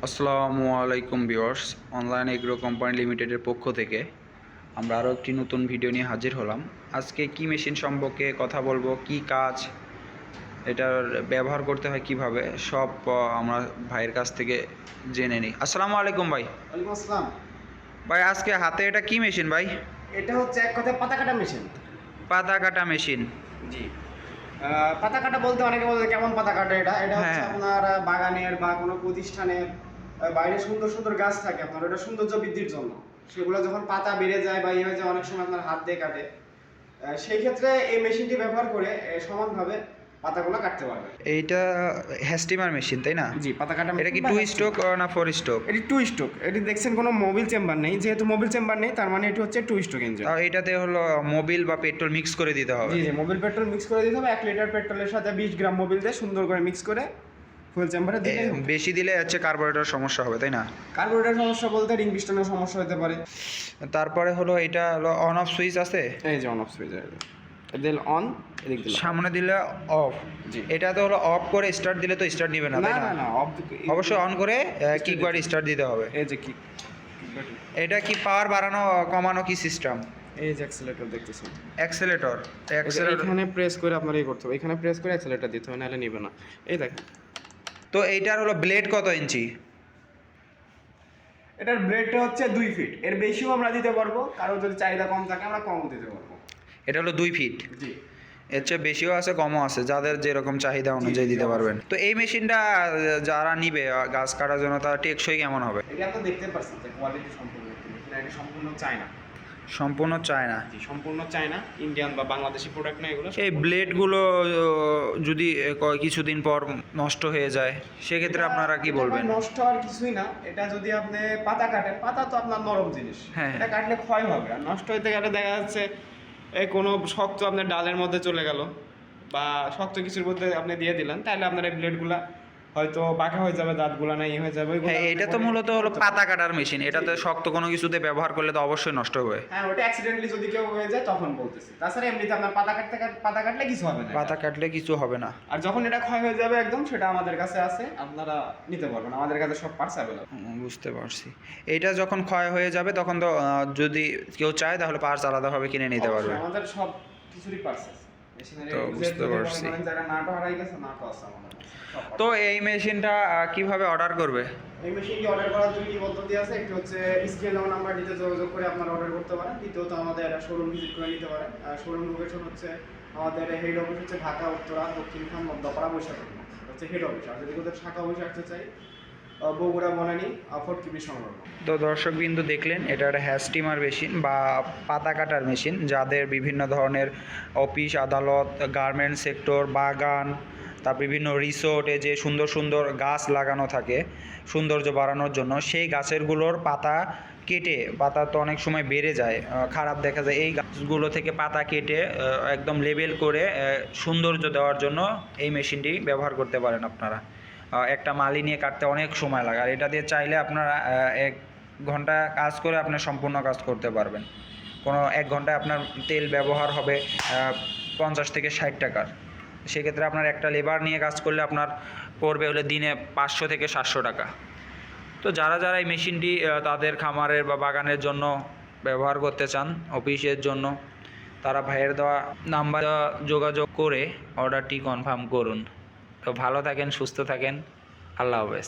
আসসালামু আলাইকুম viewers, online agro company লিমিটেডের পক্ষ থেকে আমরা আরও একটি নতুন ভিডিও নিয়ে হাজির হলাম। আজকে কি মেশিন সম্পর্কে কথা বলবো, কি কাজ, এটার ব্যবহার করতে হয় কিভাবে, সব আমরা ভাইয়ের কাছ থেকে জেনে নিই। আসসালামু আলাইকুম ভাই। ওয়ালাইকুম আসসালাম। ভাই আজকে হাতে এটা কি মেশিন ভাই? এটা হচ্ছে এক কথায় পাতা কাটা মেশিন। পাতা কাটা মেশিন। জি। পাতা কাটা বলতে অনেকে বলে কেমন পাতা কাটা এটা হচ্ছে হ্যাঁ। আপনার বাগানের বা কোনো প্রতিষ্ঠানের বাইরে সুন্দর সুন্দর গাছ থাকে আপনার ওটা সৌন্দর্য বৃদ্ধির জন্য সেগুলো যখন পাতা বেড়ে যায় বা হয়ে যায় অনেক সময় আপনার হাত দিয়ে কাটে সেই ক্ষেত্রে এই মেশিনটি ব্যবহার করে সমানভাবে পাতাগুলো কাটতে পারবে। এইটা হ্যাস্টিমার মেশিন তাই না? জি, পাতা কাটা এটা কি মেশিন বা 2 স্ট্রোক না 4 স্ট্রোক? এটি 2 স্ট্রোক। এটি দেখছেন কোনো মোবিল চেম্বার নেই, যেহেতু মোবিল চেম্বার নেই তার মানে এটি হচ্ছে 2 স্ট্রোক ইঞ্জিন। আর এটাতে হলো মোবিল বা পেট্রোল মিক্স করে দিতে হবে? জি, মোবিল পেট্রোল মিক্স করে দিতে হবে। 1 লিটার পেট্রোলের সাথে 20 গ্রাম মোবিল দিয়ে সুন্দর করে মিক্স করে ফুয়েল চেম্বারে দিলে বেশি দিলে হচ্ছে কার্বোরেটর সমস্যা হবে তাই না? কার্বোরেটর সমস্যা বলতে রিং পিস্টনের সমস্যা হতে পারে। তারপরে হলো এটা হলো অন অফ সুইচ আছে? এই যে অন অফ সুইচ দিল অন, এদিক দিল সামনে দিলে অফ। জি, এটা তো হলো অফ করে স্টার্ট দিলে তো স্টার্ট নিবে না না তাই না না? না অফ অবশ্যই অন করে কিক বার স্টার্ট দিতে হবে। এই যে কিক, এটা কি পাওয়ার বাড়ানো কমানো কি সিস্টেম? এই যে অ্যাক্সেলেটর দেখতেছেন, অ্যাক্সেলেটর। এখানে প্রেস করে আপনার এই করতে হবে, এখানে প্রেস করে অ্যাক্সেলেটর দিতে হবে, নাহলে নিবে না। এই দেখেন, তো এইটার হলো ব্লেড কত ইঞ্চি? এটার ব্লেডটা হচ্ছে 2 ফিট। এর বেশিও আমরা দিতে পারবো, কারো যদি চাহিদা কম থাকে আমরা কমও দিতে পারবো। এটা হলো 2 ফিট। জি, এর চেয়ে বেশিও আছে কমও আছে, যাদের যেরকম চাহিদা অনুযায়ী জি, দিতে জি, পারবেন। তো এই মেশিনটা যারা নিবে গাছ কাটার জন্য তার টেকসই কেমন হবে? এটা আপনি দেখতে পাচ্ছেন যে কোয়ালিটি সম্পূর্ণ এটা সম্পূর্ণ চায়না। সম্পূর্ণ চায়না? জি, সম্পূর্ণ চায়না, ইন্ডিয়ান বা বাংলাদেশি প্রোডাক্ট না এগুলো। এই ব্লেডগুলো যদি কিছুদিন পর নষ্ট হয়ে যায় সেক্ষেত্রে আপনারা কি বলবেন? নষ্ট আর কিছুই না, এটা যদি আপনি পাতা কাটেন, পাতা তো আপনার নরম জিনিস, হ্যাঁ। এটা কাটলে ক্ষয় হবে। আর নষ্ট হইতে গেলে দেখা যাচ্ছে এই কোনো শক্ত আপনার ডালের মধ্যে চলে গেল বা শক্ত কিছুর মধ্যে আপনি দিয়ে দিলেন, তাহলে আপনার এই ব্লেডগুলা হয়তো বাঁকা হয়ে যাবে, দাঁতগুলা নাই হয়ে যাবে। হ্যাঁ, এটা তো মূলত হলো পাতা কাটার মেশিন, এটাতে শক্ত কোনো কিছুতে ব্যবহার করলে তো অবশ্যই নষ্ট হবে। হ্যাঁ, ওটা অ্যাক্সিডেন্টালি যদি কেউ হয়ে যায় তখন বলতেছি। তাছাড়া এমনিতে আপনার পাতা কাটলে কিছু হবে না। পাতা কাটলে কিছু হবে না। আর যখন এটা ক্ষয় হয়ে যাবে একদম, সেটা আমাদের কাছে আছে, আপনারা নিতে পারবেন, আমাদের কাছে সব পার্টস অ্যাভেলেবল। বুঝতে পারছি। এইটা যখন ক্ষয় হয়ে যাবে তখন তো যদি কেউ চায় তাহলে পার্টস আলাদাভাবে কিনে নিতে পারবে। আমাদের সব কিছুরই পার্টস আছে। তো বুঝতে পারছি। যারা নাটো হারাই গেছে, নাটো আছে আমাদের কাছে। তো এই মেশিনটা কিভাবে অর্ডার করবে? এই মেশিনটি অর্ডার করার জন্য কি পদ্ধতি আছে? একটি হচ্ছে স্ক্রিনে নাম্বারটিতে যোগাযোগ করে আপনারা অর্ডার করতে পারেন। দ্বিতীয়ত আমাদের শোরুম ভিজিট করে নিতে পারেন। শোরুম লোকেশন হচ্ছে আমাদের হেড অফিস হচ্ছে ঢাকা উত্তরা দক্ষিণখান মধ্যপাড়া বৈশাখী হচ্ছে হেড অফিস। আর যদি কোথাও শাখা অফিসে আসতে চাই, বগুড়া বনানী ফোর্ট কিবি সংলগ্ন। তো দর্শকবিন্দু দেখলেন, এটা একটা হ্যাস্টিমার মেশিন বা পাতা কাটার মেশিন, যাদের বিভিন্ন ধরনের অফিস আদালত, গার্মেন্টস সেক্টর, বাগান, তার বিভিন্ন রিসোর্টে যে সুন্দর সুন্দর গাছ লাগানো থাকে সৌন্দর্য বাড়ানোর জন্য, সেই গাছেরগুলোর পাতা কেটে, পাতা তো অনেক সময় বেড়ে যায়, খারাপ দেখা যায়, এই গাছগুলো থেকে পাতা কেটে একদম লেবেল করে সৌন্দর্য দেওয়ার জন্য এই মেশিনটি ব্যবহার করতে পারেন আপনারা। একটা মালি নিয়ে কাটতে অনেক সময় লাগে, আর এটা দিয়ে চাইলে আপনারা 1 ঘন্টা কাজ করে আপনার সম্পূর্ণ কাজ করতে পারবেন। কোনো 1 ঘন্টায় আপনার তেল ব্যবহার হবে 50 থেকে 60 টাকার। সেক্ষেত্রে আপনার একটা লেবার নিয়ে কাজ করলে আপনার পড়বে হলে দিনে 500 থেকে 700 টাকা। তো যারা যারা এই মেশিনটি তাদের খামারের বা বাগানের জন্য ব্যবহার করতে চান, অফিসের জন্য, তারা ভাইয়ের দেওয়া নাম্বার যোগাযোগ করে অর্ডারটি কনফার্ম করুন। তো ভালো থাকেন, সুস্থ থাকেন, আল্লাহ হাফেজ।